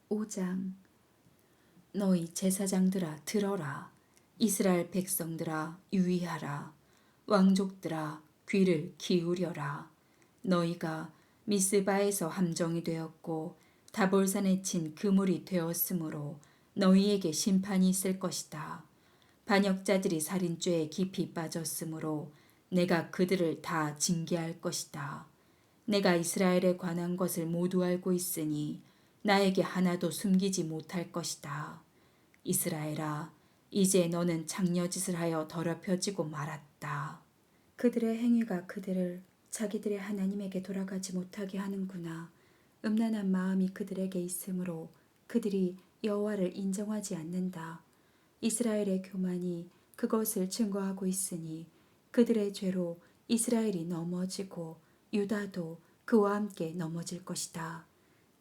5장. 너희 제사장들아 들어라. 이스라엘 백성들아 유의하라. 왕족들아 귀를 기울여라. 너희가 미스바에서 함정이 되었고 다볼산에 친 그물이 되었으므로 너희에게 심판이 있을 것이다. 반역자들이 살인죄에 깊이 빠졌으므로 내가 그들을 다 징계할 것이다. 내가 이스라엘에 관한 것을 모두 알고 있으니 나에게 하나도 숨기지 못할 것이다. 이스라엘아, 이제 너는 장려짓을 하여 더럽혀지고 말았다. 그들의 행위가 그들을 자기들의 하나님에게 돌아가지 못하게 하는구나. 음란한 마음이 그들에게 있으므로 그들이 여호와를 인정하지 않는다. 이스라엘의 교만이 그것을 증거하고 있으니 그들의 죄로 이스라엘이 넘어지고 유다도 그와 함께 넘어질 것이다.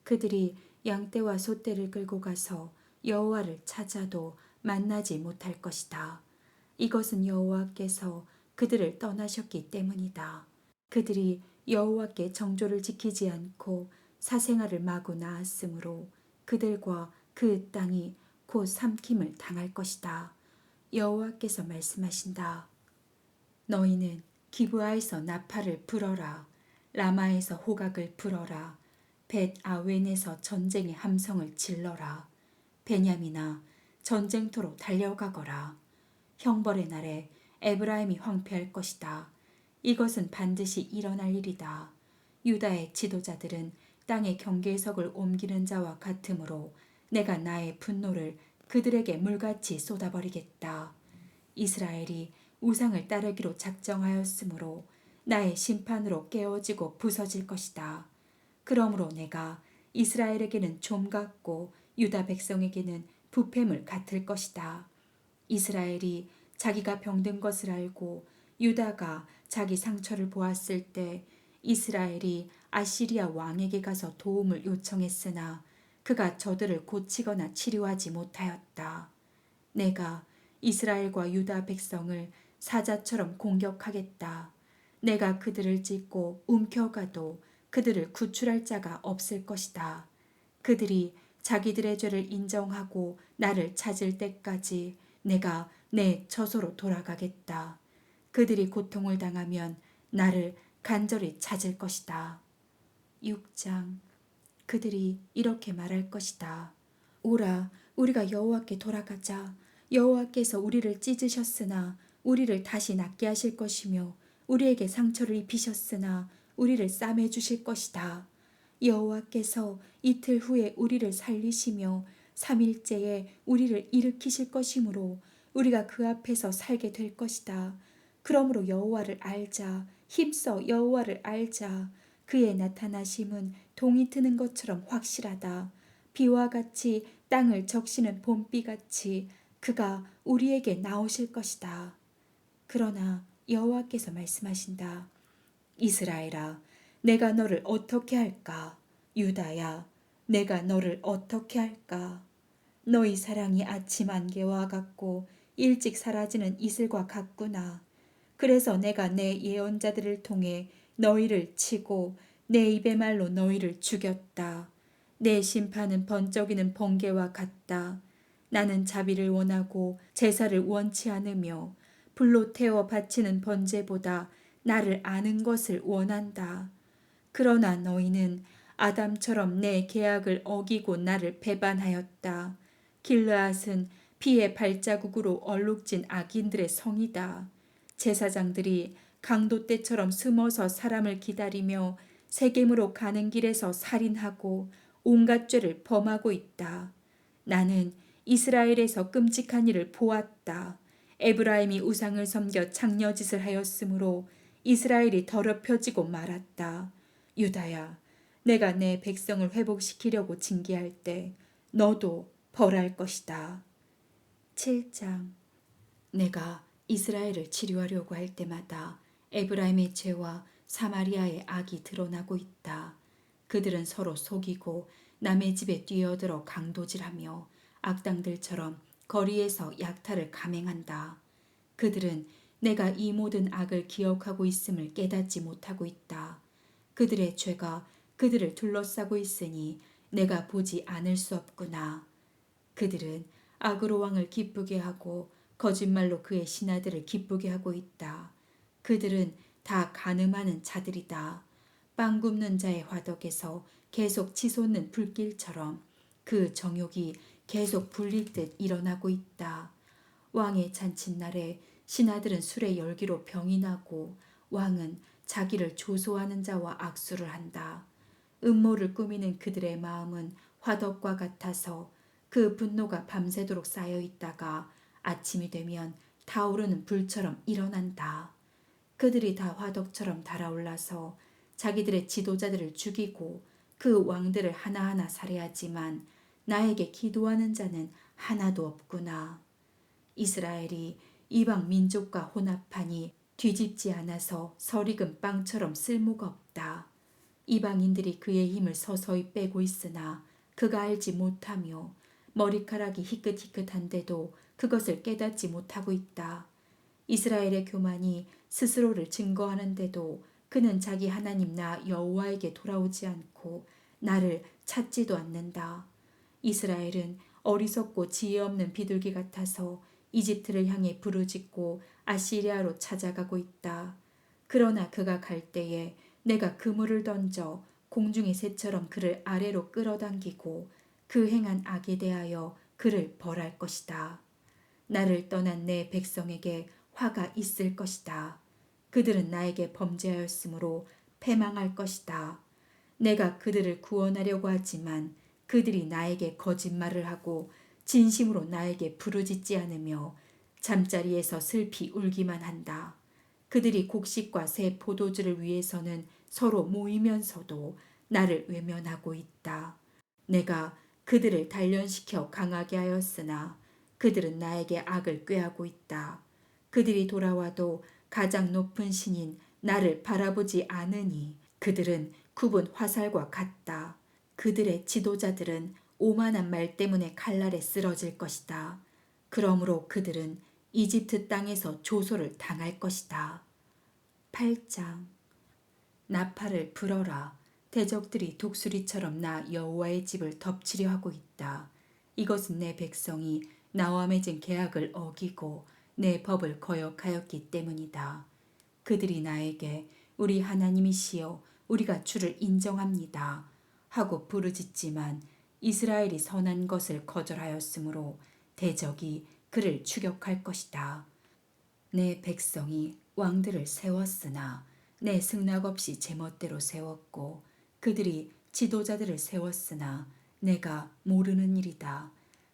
그들이 양떼와 소떼를 끌고 가서 여호와를 찾아도 만나지 못할 것이다. 이것은 여호와께서 그들을 떠나셨기 때문이다. 그들이 여호와께 정조를 지키지 않고 사생아를 마구 낳았으므로 그들과 그 땅이 곧 삼킴을 당할 것이다. 여호와께서 말씀하신다. 너희는 기브아에서 나팔을 불어라. 라마에서 호각을 불어라. 벳 아웬에서 전쟁의 함성을 질러라. 베냐민아, 전쟁터로 달려가거라. 형벌의 날에 에브라임이 황폐할 것이다. 이것은 반드시 일어날 일이다. 유다의 지도자들은 땅의 경계석을 옮기는 자와 같으므로 내가 나의 분노를 그들에게 물같이 쏟아버리겠다. 이스라엘이 우상을 따르기로 작정하였으므로 나의 심판으로 깨어지고 부서질 것이다. 그러므로 내가 이스라엘에게는 좀 같고 유다 백성에게는 부패물 같을 것이다. 이스라엘이 자기가 병든 것을 알고 유다가 자기 상처를 보았을 때 이스라엘이 아시리아 왕에게 가서 도움을 요청했으나 그가 저들을 고치거나 치료하지 못하였다. 내가 이스라엘과 유다 백성을 사자처럼 공격하겠다. 내가 그들을 찢고 움켜가도 그들을 구출할 자가 없을 것이다. 그들이 자기들의 죄를 인정하고 나를 찾을 때까지 내가 내 처소로 돌아가겠다. 그들이 고통을 당하면 나를 간절히 찾을 것이다. 6장. 그들이 이렇게 말할 것이다. 오라, 우리가 여호와께 돌아가자. 여호와께서 우리를 찢으셨으나 우리를 다시 낫게 하실 것이며 우리에게 상처를 입히셨으나 우리를 싸매 주실 것이다. 여호와께서 이틀 후에 우리를 살리시며 3일째에 우리를 일으키실 것이므로 우리가 그 앞에서 살게 될 것이다. 그러므로 여호와를 알자. 힘써 여호와를 알자. 그의 나타나심은 동이 트는 것처럼 확실하다. 비와 같이 땅을 적시는 봄비같이 그가 우리에게 나오실 것이다. 그러나 여호와께서 말씀하신다. 이스라엘아, 내가 너를 어떻게 할까? 유다야, 내가 너를 어떻게 할까? 너희 사랑이 아침 안개와 같고 일찍 사라지는 이슬과 같구나. 그래서 내가 내 예언자들을 통해 너희를 치고 내 입의 말로 너희를 죽였다. 내 심판은 번쩍이는 번개와 같다. 나는 자비를 원하고 제사를 원치 않으며 불로 태워 바치는 번제보다 나를 아는 것을 원한다. 그러나 너희는 아담처럼 내 계약을 어기고 나를 배반하였다. 길르앗은 피의 발자국으로 얼룩진 악인들의 성이다. 제사장들이 강도 때처럼 숨어서 사람을 기다리며 세겜으로 가는 길에서 살인하고 온갖 죄를 범하고 있다. 나는 이스라엘에서 끔찍한 일을 보았다. 에브라임이 우상을 섬겨 장려짓을 하였으므로 이스라엘이 더럽혀지고 말았다. 유다야, 내가 내 백성을 회복시키려고 징계할 때 너도 벌할 것이다. 7장. 내가 이스라엘을 치료하려고 할 때마다 에브라임의 죄와 사마리아의 악이 드러나고 있다. 그들은 서로 속이고 남의 집에 뛰어들어 강도질하며 악당들처럼 거리에서 약탈을 감행한다. 그들은 내가 이 모든 악을 기억하고 있음을 깨닫지 못하고 있다. 그들의 죄가 그들을 둘러싸고 있으니 내가 보지 않을 수 없구나. 그들은 아그로 왕을 기쁘게 하고 거짓말로 그의 신하들을 기쁘게 하고 있다. 그들은 다 간음하는 자들이다. 빵 굽는 자의 화덕에서 계속 치솟는 불길처럼 그 정욕이 계속 불릴 듯 일어나고 있다. 왕의 잔칫날에 신하들은 술의 열기로 병이 나고 왕은 자기를 조소하는 자와 악수를 한다. 음모를 꾸미는 그들의 마음은 화덕과 같아서 그 분노가 밤새도록 쌓여 있다가 아침이 되면 타오르는 불처럼 일어난다. 그들이 다 화덕처럼 달아올라서 자기들의 지도자들을 죽이고 그 왕들을 하나하나 살해하지만 나에게 기도하는 자는 하나도 없구나. 이스라엘이 이방 민족과 혼합하니 뒤집지 않아서 설익은 빵처럼 쓸모가 없다. 이방인들이 그의 힘을 서서히 빼고 있으나 그가 알지 못하며 머리카락이 희끗희끗한데도 그것을 깨닫지 못하고 있다. 이스라엘의 교만이 스스로를 증거하는데도 그는 자기 하나님 나 여호와에게 돌아오지 않고 나를 찾지도 않는다. 이스라엘은 어리석고 지혜 없는 비둘기 같아서 이집트를 향해 부르짖고 아시리아로 찾아가고 있다. 그러나 그가 갈 때에 내가 그물을 던져 공중의 새처럼 그를 아래로 끌어당기고 그 행한 악에 대하여 그를 벌할 것이다. 나를 떠난 내 백성에게 화가 있을 것이다. 그들은 나에게 범죄하였으므로 패망할 것이다. 내가 그들을 구원하려고 하지만 그들이 나에게 거짓말을 하고 진심으로 나에게 부르짖지 않으며 잠자리에서 슬피 울기만 한다. 그들이 곡식과 새 포도주를 위해서는 서로 모이면서도 나를 외면하고 있다. 내가 그들을 단련시켜 강하게 하였으나 그들은 나에게 악을 꾀하고 있다. 그들이 돌아와도 가장 높은 신인 나를 바라보지 않으니 그들은 굽은 화살과 같다. 그들의 지도자들은 오만한 말 때문에 칼날에 쓰러질 것이다. 그러므로 그들은 이집트 땅에서 조소를 당할 것이다. 8장. 나팔을 불어라. 대적들이 독수리처럼 나 여호와의 집을 덮치려 하고 있다. 이것은 내 백성이 나와 맺은 계약을 어기고 내 법을 거역하였기 때문이다. 그들이 나에게 우리 하나님이시여 우리가 주를 인정합니다 하고 부르짖지만 이스라엘이 선한 것을 거절하였으므로 대적이 그를 추격할 것이다. 내 백성이 왕들을 세웠으나 내 승낙 없이 제멋대로 세웠고 그들이 지도자들을 세웠으나 내가 모르는 일이다.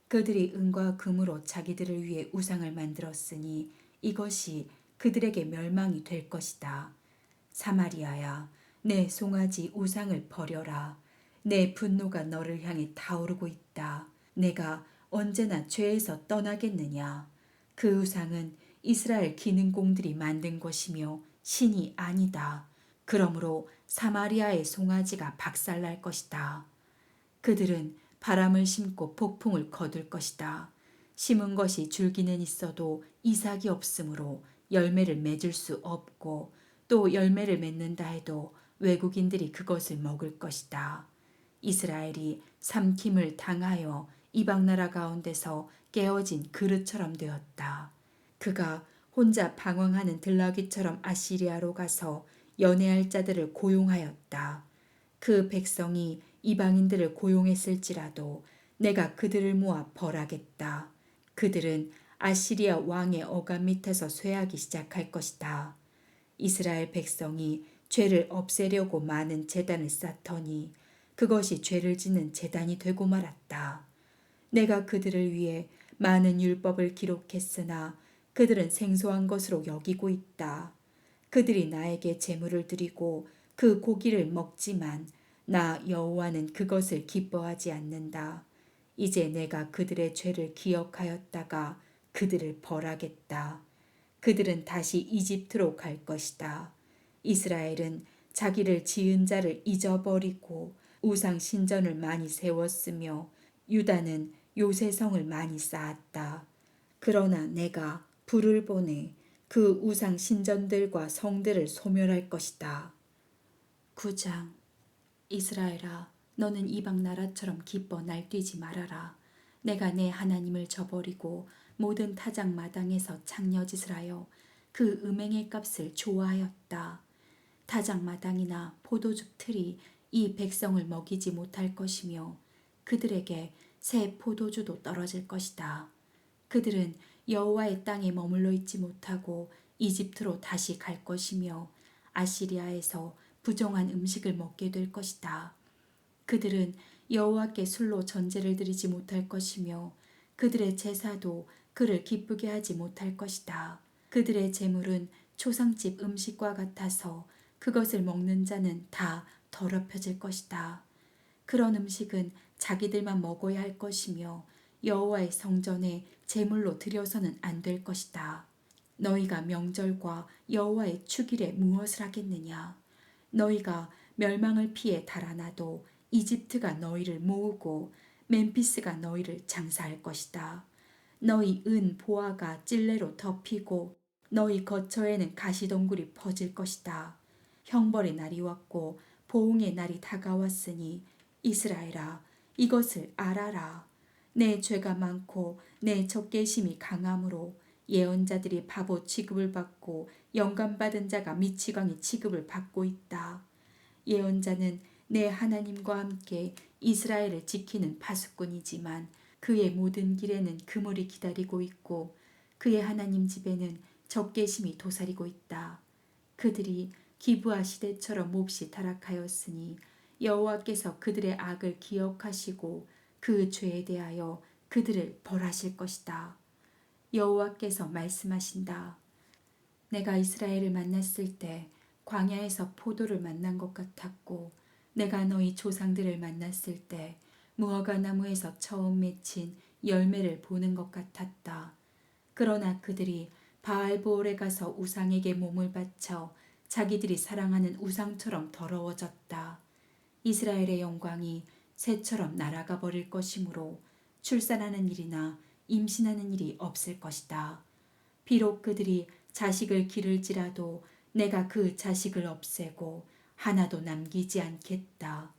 그들이 은과 금으로 자기들을 위해 우상을 만들었으니 이것이 그들에게 멸망이 될 것이다. 사마리아야, 내 송아지 우상을 버려라. 내 분노가 너를 향해 타오르고 있다. 내가 언제나 죄에서 떠나겠느냐. 그 우상은 이스라엘 기능공들이 만든 것이며 신이 아니다. 그러므로 사마리아의 송아지가 박살날 것이다. 그들은 바람을 심고 폭풍을 거둘 것이다. 심은 것이 줄기는 있어도 이삭이 없으므로 열매를 맺을 수 없고 또 열매를 맺는다 해도 외국인들이 그것을 먹을 것이다. 이스라엘이 삼킴을 당하여 이방 나라 가운데서 깨어진 그릇처럼 되었다. 그가 혼자 방황하는 들나귀처럼 아시리아로 가서 연애할 자들을 고용하였다. 그 백성이 이방인들을 고용했을지라도 내가 그들을 모아 벌하겠다. 그들은 아시리아 왕의 어감 밑에서 쇠하기 시작할 것이다. 이스라엘 백성이 죄를 없애려고 많은 제단을 쌓더니 그것이 죄를 짓는 제단이 되고 말았다. 내가 그들을 위해 많은 율법을 기록했으나 그들은 생소한 것으로 여기고 있다. 그들이 나에게 제물을 드리고 그 고기를 먹지만 나 여호와는 그것을 기뻐하지 않는다. 이제 내가 그들의 죄를 기억하였다가 그들을 벌하겠다. 그들은 다시 이집트로 갈 것이다. 이스라엘은 자기를 지은 자를 잊어버리고 우상 신전을 많이 세웠으며 유다는 요새성을 많이 쌓았다. 그러나 내가 불을 보내 그 우상 신전들과 성들을 소멸할 것이다. 9장. 이스라엘아, 너는 이방 나라처럼 기뻐 날뛰지 말아라. 내가 내 하나님을 저버리고 모든 타작 마당에서 창녀짓을 하여 그 음행의 값을 좋아하였다. 타작 마당이나 포도즙 틀이 이 백성을 먹이지 못할 것이며 그들에게 새 포도주도 떨어질 것이다. 그들은 여호와의 땅에 머물러 있지 못하고 이집트로 다시 갈 것이며 아시리아에서 부정한 음식을 먹게 될 것이다. 그들은 여호와께 술로 전제를 드리지 못할 것이며 그들의 제사도 그를 기쁘게 하지 못할 것이다. 그들의 제물은 초상집 음식과 같아서 그것을 먹는 자는 다 더럽혀질 것이다. 그런 음식은 자기들만 먹어야 할 것이며 여호와의 성전에 제물로 드려서는 안 될 것이다. 너희가 명절과 여호와의 축일에 무엇을 하겠느냐? 너희가 멸망을 피해 달아나도 이집트가 너희를 모으고 멤피스가 너희를 장사할 것이다. 너희 은 보화가 찔레로 덮이고 너희 거처에는 가시덩굴이 퍼질 것이다. 형벌의 날이 왔고 보응의 날이 다가왔으니 이스라엘아 이것을 알아라. 내 죄가 많고 내 적개심이 강함으로 예언자들이 바보 취급을 받고 영감받은 자가 미치광이 취급을 받고 있다. 예언자는 내 하나님과 함께 이스라엘을 지키는 파수꾼이지만 그의 모든 길에는 그물이 기다리고 있고 그의 하나님 집에는 적개심이 도사리고 있다. 그들이 기브아 시대처럼 몹시 타락하였으니 여호와께서 그들의 악을 기억하시고 그 죄에 대하여 그들을 벌하실 것이다. 여호와께서 말씀하신다. 내가 이스라엘을 만났을 때 광야에서 포도를 만난 것 같았고 내가 너희 조상들을 만났을 때 무화과 나무에서 처음 맺힌 열매를 보는 것 같았다. 그러나 그들이 바알보올에 가서 우상에게 몸을 바쳐 자기들이 사랑하는 우상처럼 더러워졌다. 이스라엘의 영광이 새처럼 날아가 버릴 것이므로 출산하는 일이나 임신하는 일이 없을 것이다. 비록 그들이 자식을 기를지라도 내가 그 자식을 없애고 하나도 남기지 않겠다.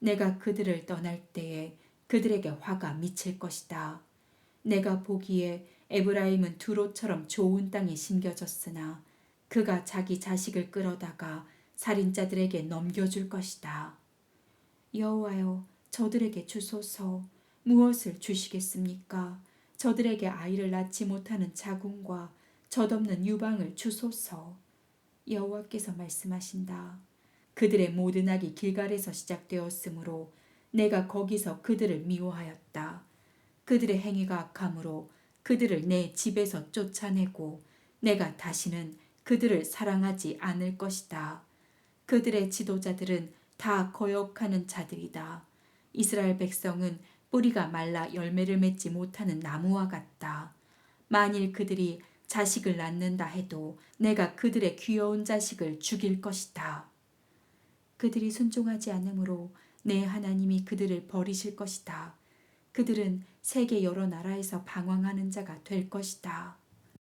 내가 그들을 떠날 때에 그들에게 화가 미칠 것이다. 내가 보기에 에브라임은 두로처럼 좋은 땅에 심겨졌으나 그가 자기 자식을 끌어다가 살인자들에게 넘겨줄 것이다. 여호와여 저들에게 주소서. 무엇을 주시겠습니까? 저들에게 아이를 낳지 못하는 자궁과 젖없는 유방을 주소서. 여호와께서 말씀하신다. 그들의 모든 악이 길갈에서 시작되었으므로 내가 거기서 그들을 미워하였다. 그들의 행위가 악함으로 그들을 내 집에서 쫓아내고 내가 다시는 그들을 사랑하지 않을 것이다. 그들의 지도자들은 다 거역하는 자들이다. 이스라엘 백성은 뿌리가 말라 열매를 맺지 못하는 나무와 같다. 만일 그들이 자식을 낳는다 해도 내가 그들의 귀여운 자식을 죽일 것이다. 그들이 순종하지 않으므로 내 하나님이 그들을 버리실 것이다. 그들은 세계 여러 나라에서 방황하는 자가 될 것이다.